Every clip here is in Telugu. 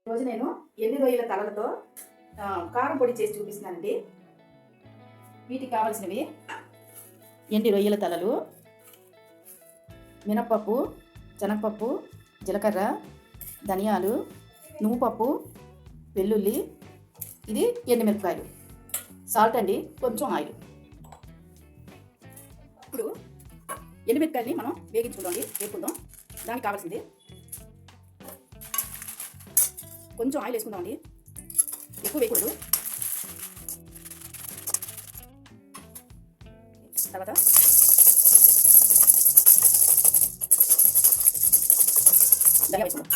ఈరోజు నేను ఎండు రొయ్యల తలలతో కారం పొడి చేసి చూపిస్తున్నానండి. వీటికి కావాల్సినవి ఎండు రొయ్యల తలలు, మినప్పప్పు, శనగపప్పు, జీలకర్ర, ధనియాలు, నువ్వుపప్పు, వెల్లుల్లి, ఇది ఎండుమిరపకాయలు, సాల్ట్ అండి, కొంచెం ఆయిల్. ఇప్పుడు ఎండుమిరపకాయలని మనం వేపుకుందాం. దానికి కావాల్సింది కొంచెం ఆయిల్ వేసుకుందామండి, ఎక్కువ వేయకూడదు. తర్వాత ధనియా వేసుకుందాం.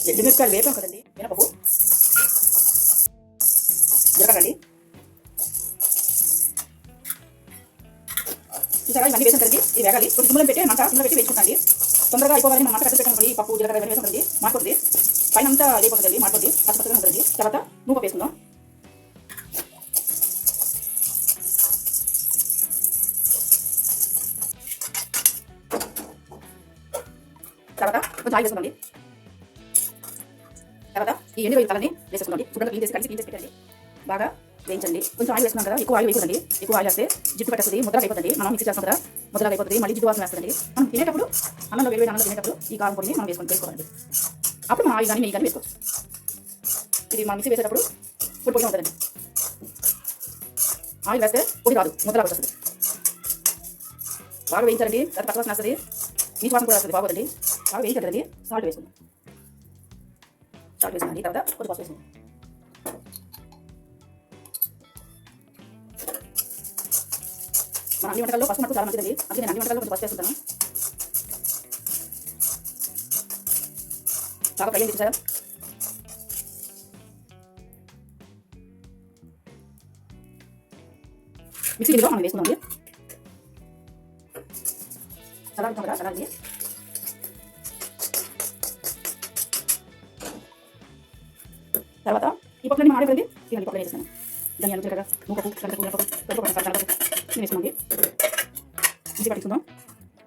ఎండుమిరపకాయలు వేపాం కదండి, మినపప్పు, జీలకర్ర అండి. చూసారా, ఇవన్నీ వేసాం కదండి. ఇది వేగాలి. కొంచెం సిమ్లో పెట్టి మంట సిమ్లో పెట్టి వేసుకుంటాండి. తొందరగా అయిపోవాలి. మనం మంట కట్టి పెట్టాలి. పప్పు, జీలకర్ర ఇవన్నీ వేసుకుంటుంది, మాడిపోతుంది. పైన అంతా అయిపోతుంది, మాడిపోతుంది, పచ్చపచ్చగా ఉంటుంది. తర్వాత నువ్వు వేసుకుందాం. తర్వాత కొంచెం ఆయిల్ వేసుకోండి. తర్వాత ఈ ఎండు రొయ్యల తలని వేసేసుకోండి. శుభ్రంగా క్లీన్ చేసి పెట్టండి. బాగా వేయించండి. కొంచెం ఆయిల్ వేసుకున్నాం కదా, ఎక్కువ ఆయిల్ వేసుకోండి. ఎక్కువ ఆయిల్ వేస్తే జిడ్డు పట్టేస్తుంది, ముద్దగా అయిపోతుంది. మనం మిక్సీ చేస్తాం కదా, ముద్దగా అయిపోతుంది, మళ్ళీ జిడ్డు వాసన వేస్తుంది. మనం తినేటప్పుడు అన్నంలో వేడి అన్నంలో తినేటప్పుడు ఈ కారం పొడిని మనం వేసుకోవాలండి. అప్పుడు మనం ఆయిల్ కానీ నెయ్యి కానీ వేసుకోవచ్చు. ఇది మనం మిక్సీ వేసేటప్పుడు పొడిగా ఉంటుందండి. ఆయిల్ వేస్తే పొడి రాదు, ముద్దలా వస్తుంది. బాగా వేయించాలండి. తర్వాత పచ్చ వాసన వస్తుంది, నీటి వాసన కూడా వస్తుంది, బాగోదండి. బాగా వేయించండి. సాల్ట్ వేసుకుందాం. సాల్ట్ వేసుకుందండి. తర్వాత కొద్ది పసుపు వేసుకుందాం. మన అన్ని వంటకాల్లో పసుపు మనకు చాలా మంచిదండి, అందుకే నేను అన్ని వంటకాల్లో కొంచెం పసుపు వేసుకుంటాను. బాగా ఫ్రై అయింది, చూసారా? మిక్సీ గిన్నెలో మనం వేసుకుందాం. చల్లారుతాం కదా, చల్లారి. తర్వాత ఈ పప్పులన్నీ మాడేదండి, ఇవన్నీ పప్పులు వేసేస్తాను. ధనియాలు, జీలకర్ర, నువ్వుపప్పు, శనగపప్పు వేసుకోండి. మిక్సీ పట్టించుకుందాం.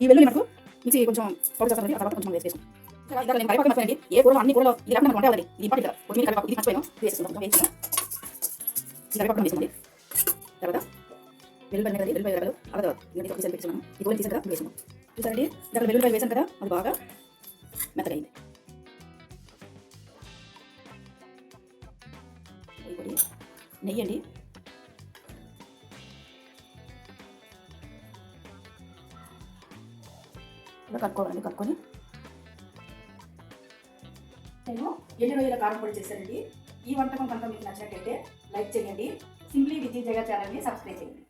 ఈ వెల్లుల్లి మనకు మిక్సీ కొంచెం పౌడర్ చేస్తామండి. ఆ తర్వాత కొంచెం వేసుకుందాం. నేను కరివేపాకు మర్చిపోయండి. ఏ కూరలో అన్ని కూరలో ఇది లేకుండా వంట అవ్వాలి. ఇది ఇంపార్టెంట్ కదా. కొత్తిమీర, కరివేపాకు ఇది మర్చిపోయాను, వేసుకుందాం. వేసుకుందాం. ఈ కరివేపాకు వేసుకోండి. తర్వాత వెల్లుల్లిపాయలు అలా ఇవన్నీ తీసి పెట్టుకున్నాను. ఈ కూరని తీసాక వేసుకుందాం. చూసారండి, దాంట్లో వెల్లుల్లిపాయలు వేసాను కదా, అది బాగా మెత్తగా అయింది. పొడి నెయ్యి అండి. ఇలా కలుపుకొని నేను ఎండు రొయ్యల కారం పొడి చేశానండి. ఈ వంటకం కనుక మీకు నచ్చినట్లయితే లైక్ చేయండి. సింప్లీ విత్ జగన్ ఛానల్ని సబ్స్క్రైబ్ చేయండి.